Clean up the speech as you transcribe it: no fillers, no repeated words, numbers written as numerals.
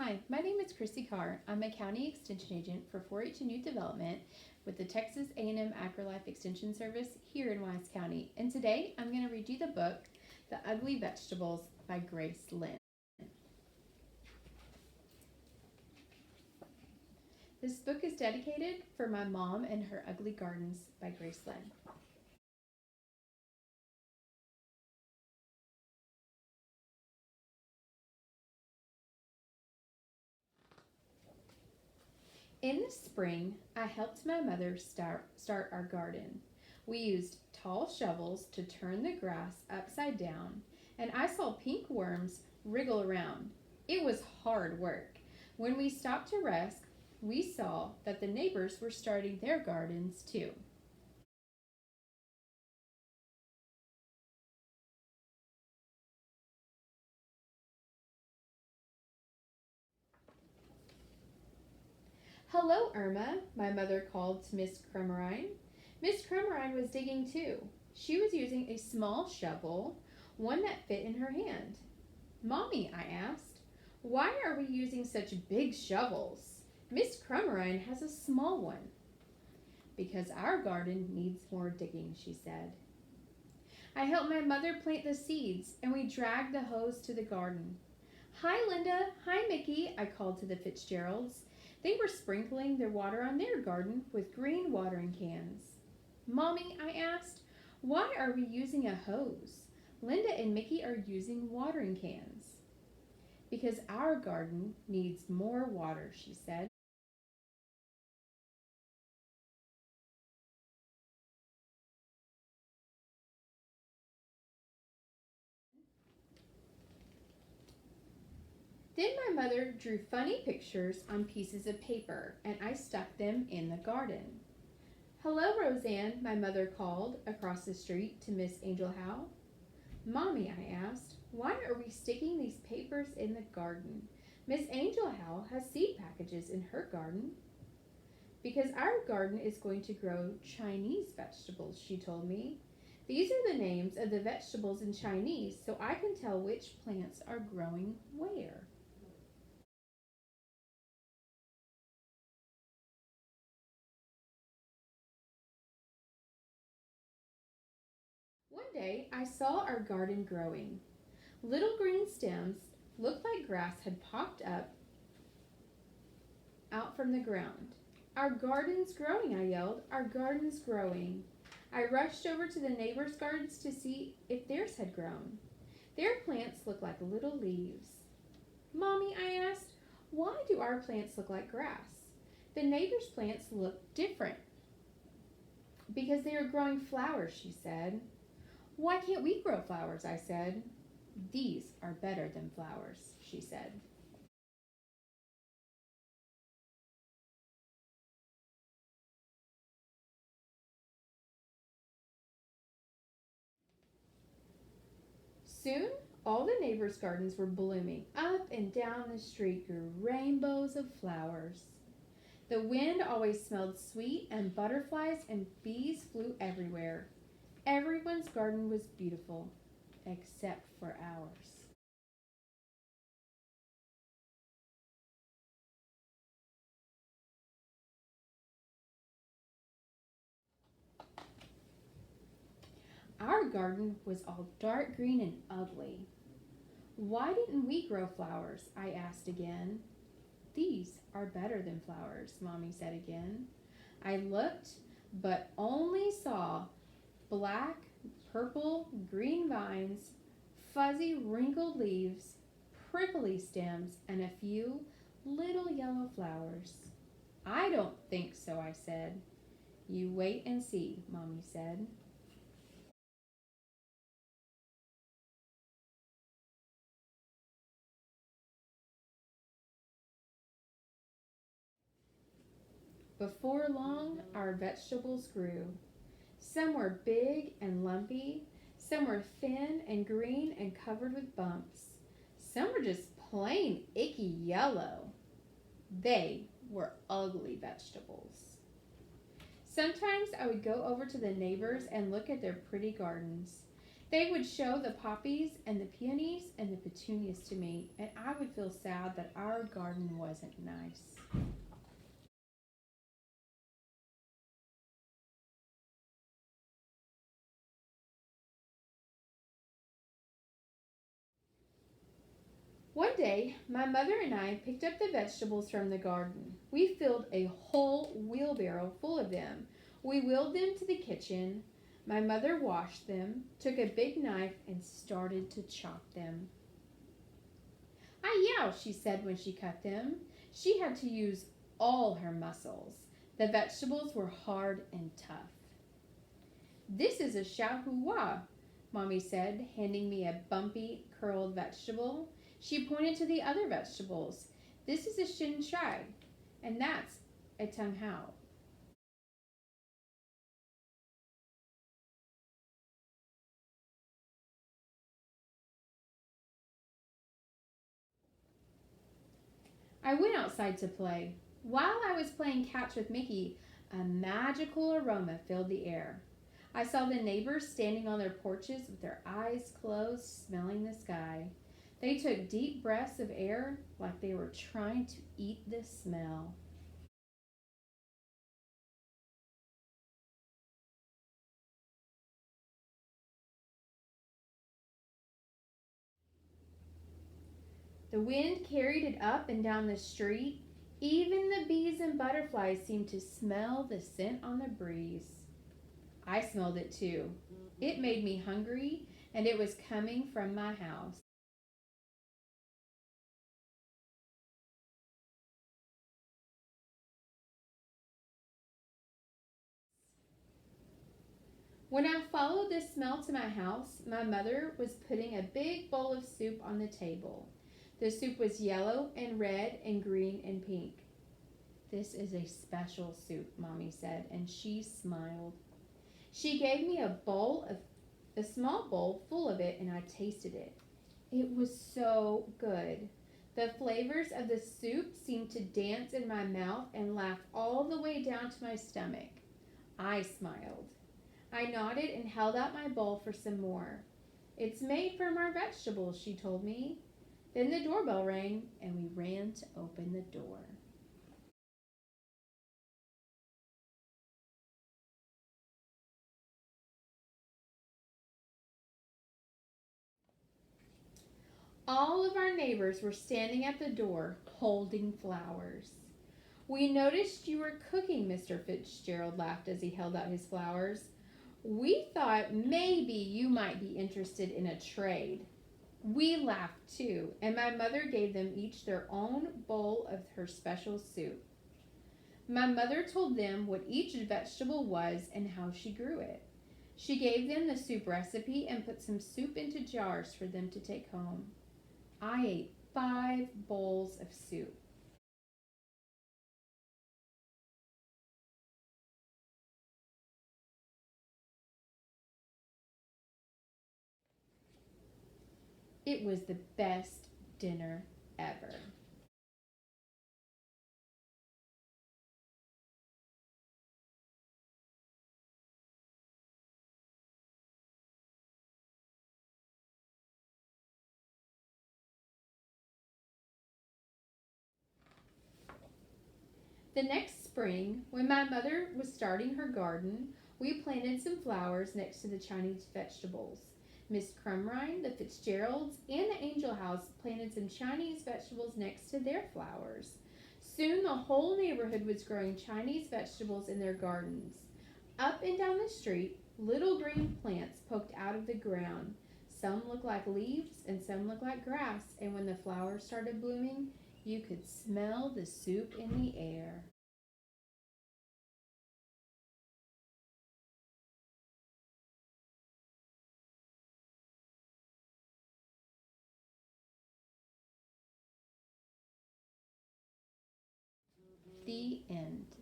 Hi, my name is Chrissy Carr. I'm a county extension agent for 4-H and Youth Development with the Texas A&M AgriLife Extension Service here in Wise County. And today I'm going to read you the book, The Ugly Vegetables by Grace Lynn. This book is dedicated for my mom and her ugly gardens by Grace Lynn. In the spring, I helped my mother start our garden. We used tall shovels to turn the grass upside down, and I saw pink worms wriggle around. It was hard work. When we stopped to rest, we saw that the neighbors were starting their gardens too. Hello, Irma, my mother called to Miss Crumrine. Miss Crumrine was digging too. She was using a small shovel, one that fit in her hand. Mommy, I asked, why are we using such big shovels? Miss Crumrine has a small one. Because our garden needs more digging, she said. I helped my mother plant the seeds, and we dragged the hose to the garden. Hi, Linda. Hi, Mickey, I called to the Fitzgeralds. They were sprinkling their water on their garden with green watering cans. Mommy, I asked, why are we using a hose? Linda and Mickey are using watering cans. Because our garden needs more water, she said. Then my mother drew funny pictures on pieces of paper, and I stuck them in the garden. Hello, Roseanne, my mother called across the street to Miss Angel Howe. Mommy, I asked, why are we sticking these papers in the garden? Miss Angel Howe has seed packages in her garden. Because our garden is going to grow Chinese vegetables, she told me. These are the names of the vegetables in Chinese, so I can tell which plants are growing where. One day, I saw our garden growing. Little green stems looked like grass had popped up out from the ground. Our garden's growing, I yelled. Our garden's growing. I rushed over to the neighbors' gardens to see if theirs had grown. Their plants looked like little leaves. Mommy, I asked, why do our plants look like grass? The neighbors' plants look different. Because they are growing flowers, she said. Why can't we grow flowers? I said. These are better than flowers, she said. Soon, all the neighbors' gardens were blooming. Up and down the street grew rainbows of flowers. The wind always smelled sweet, and butterflies and bees flew everywhere. Everyone's garden was beautiful, except for ours. Our garden was all dark green and ugly. Why didn't we grow flowers? I asked again. These are better than flowers, Mommy said again. I looked, but only saw black, purple, green vines, fuzzy, wrinkled leaves, prickly stems, and a few little yellow flowers. I don't think so, I said. You wait and see, Mommy said. Before long, our vegetables grew. Some were big and lumpy, some were thin and green and covered with bumps. Some were just plain icky yellow. They were ugly vegetables. Sometimes I would go over to the neighbors and look at their pretty gardens. They would show the poppies and the peonies and the petunias to me, and I would feel sad that our garden wasn't nice. One day, my mother and I picked up the vegetables from the garden. We filled a whole wheelbarrow full of them. We wheeled them to the kitchen. My mother washed them, took a big knife, and started to chop them. "I yow," she said when she cut them. She had to use all her muscles. The vegetables were hard and tough. "This is a xiaohua," Mommy said, handing me a bumpy, curled vegetable. She pointed to the other vegetables. "This is a shin shai, and that's a tung hao." I went outside to play. While I was playing catch with Mickey, a magical aroma filled the air. I saw the neighbors standing on their porches with their eyes closed, smelling the sky. They took deep breaths of air like they were trying to eat the smell. The wind carried it up and down the street. Even the bees and butterflies seemed to smell the scent on the breeze. I smelled it too. It made me hungry, and it was coming from my house. When I followed the smell to my house, my mother was putting a big bowl of soup on the table. The soup was yellow and red and green and pink. "This is a special soup," Mommy said, and she smiled. She gave me a small bowl full of it, and I tasted it. It was so good. The flavors of the soup seemed to dance in my mouth and laugh all the way down to my stomach. I smiled. I nodded and held out my bowl for some more. "It's made from our vegetables," she told me. Then the doorbell rang, and we ran to open the door. All of our neighbors were standing at the door holding flowers. "We noticed you were cooking," Mr. Fitzgerald laughed as he held out his flowers. "We thought maybe you might be interested in a trade." We laughed too, and my mother gave them each their own bowl of her special soup. My mother told them what each vegetable was and how she grew it. She gave them the soup recipe and put some soup into jars for them to take home. I ate 5 bowls of soup. It was the best dinner ever. The next spring, when my mother was starting her garden, we planted some flowers next to the Chinese vegetables. Miss Crumrine, the Fitzgeralds, and the Angel House planted some Chinese vegetables next to their flowers. Soon the whole neighborhood was growing Chinese vegetables in their gardens. Up and down the street, little green plants poked out of the ground. Some looked like leaves and some looked like grass, and when the flowers started blooming, you could smell the soup in the air. The end.